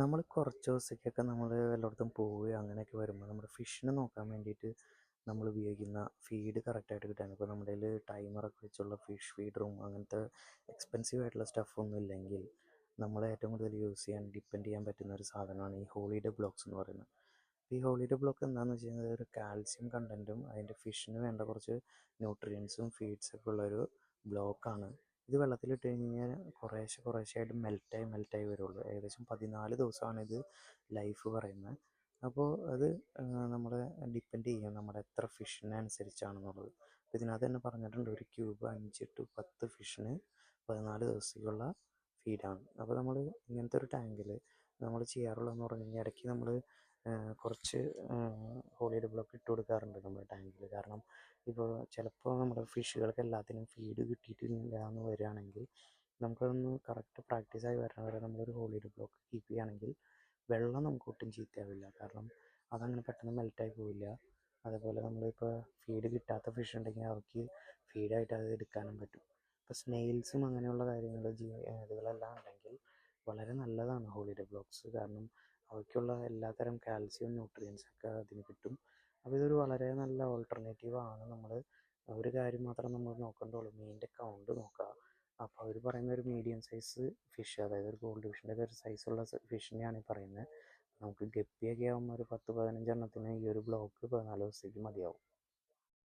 നമ്മൾ കുറച്ച് ദിവസത്തേക്കൊക്കെ നമ്മൾ വല്ലയിടത്തും പോവുകയോ അങ്ങനെയൊക്കെ വരുമ്പോൾ നമ്മുടെ ഫിഷിനെ നോക്കാൻ വേണ്ടിയിട്ട് നമ്മൾ ഉപയോഗിക്കുന്ന ഫീഡ് കറക്റ്റായിട്ട് കിട്ടാൻ ഇപ്പോൾ നമ്മുടെ കയ്യിൽ ടൈമറൊക്കെ വെച്ചുള്ള ഫിഷ് ഫീഡറും അങ്ങനത്തെ എക്സ്പെൻസീവ് ആയിട്ടുള്ള സ്റ്റഫൊന്നും ഇല്ലെങ്കിൽ നമ്മൾ ഏറ്റവും കൂടുതൽ യൂസ് ചെയ്യാൻ ഡിപ്പെൻഡ് ചെയ്യാൻ പറ്റുന്ന ഒരു സാധനമാണ് ഈ ഹോളിഡേ ബ്ലോക്സ് എന്ന് പറയുന്നത്. ഈ ഹോളിഡേ ബ്ലോക്ക് എന്താണെന്ന് വെച്ച് കഴിഞ്ഞാൽ ഒരു കാൽസ്യം കണ്ടൻറ്റും അതിൻ്റെ ഫിഷിന് വേണ്ട കുറച്ച് ന്യൂട്രിയൻസും ഫീഡ്സൊക്കെ ഉള്ളൊരു ബ്ലോക്കാണ്. ഇത് വെള്ളത്തിലിട്ട് കഴിഞ്ഞാൽ കുറേശ്ശെയായിട്ട് മെൽറ്റായി വരുള്ളൂ. ഏകദേശം 14 ദിവസമാണ് ഇത് ലൈഫ് പറയുന്നത്. അപ്പോൾ അത് നമ്മളെ ഡിപ്പെൻഡ് ചെയ്യും നമ്മുടെ എത്ര ഫിഷിനെ അനുസരിച്ചാണെന്നുള്ളത്. അപ്പോൾ ഇതിനകത്ത് തന്നെ പറഞ്ഞിട്ടുണ്ട് ഒരു ക്യൂബ് 5 to 10 ഫിഷിന് 14 ദിവസത്തേക്കുള്ള ഫീഡാണ്. അപ്പോൾ നമ്മൾ ഇങ്ങനത്തെ ഒരു ടാങ്കിൽ നമ്മൾ ചെയ്യാറുള്ളതെന്ന് പറഞ്ഞു കഴിഞ്ഞാൽ ഇടയ്ക്ക് നമ്മൾ കുറച്ച് ഹോളിഡേ ബ്ലോക്ക് ഇട്ട് കൊടുക്കാറുണ്ട് നമ്മുടെ ടാങ്കിൽ. കാരണം ഇപ്പോൾ ചിലപ്പോൾ നമ്മുടെ ഫിഷുകൾക്ക് എല്ലാത്തിനും ഫീഡ് കിട്ടിയിട്ടില്ല എന്ന് വരികയാണെങ്കിൽ നമുക്കതൊന്ന് കറക്റ്റ് പ്രാക്ടീസായി വരണ വരെ നമ്മളൊരു ഹോളിഡേ ബ്ലോക്ക് കീപ്പ് ചെയ്യുകയാണെങ്കിൽ വെള്ളം നമുക്ക് ഒട്ടും ചീത്തയാവില്ല. കാരണം അതങ്ങനെ പെട്ടെന്ന് മെൽറ്റായി പോവില്ല. അതേപോലെ നമ്മളിപ്പോൾ ഫീഡ് കിട്ടാത്ത ഫിഷ് ഉണ്ടെങ്കിൽ അവർക്ക് ഫീഡായിട്ട് അത് എടുക്കാനും പറ്റും. ഇപ്പോൾ സ്നെയിൽസും അങ്ങനെയുള്ള കാര്യങ്ങൾ ഇതുകളെല്ലാം ഉണ്ടെങ്കിൽ വളരെ നല്ലതാണ് ഹോളിഡേ ബ്ലോക്സ്. കാരണം അവയ്ക്കുള്ള എല്ലാത്തരം കാൽസ്യം ന്യൂട്രിയൻസൊക്കെ അതിന് കിട്ടും. അപ്പോൾ ഇതൊരു വളരെ നല്ല ഓൾട്ടർനേറ്റീവാണ്. നമ്മൾ ഒരു കാര്യം മാത്രം നമ്മൾ നോക്കേണ്ടുള്ളൂ, മീനിൻ്റെ കൗണ്ട് നോക്കുക. അപ്പോൾ അവർ പറയുന്ന ഒരു മീഡിയം സൈസ് ഫിഷ്, അതായത് ഒരു ഗോൾഡ് ഫിഷിൻ്റെ ഒക്കെ ഒരു സൈസുള്ള ഫിഷിനെയാണ് ഈ പറയുന്നത്. നമുക്ക് ഗപ്പിയൊക്കെ ആകുമ്പോൾ ഒരു 10-15 എണ്ണത്തിന് ഈ ഒരു ബ്ലോക്ക് 14 ദിവസത്തേക്ക് മതിയാവും.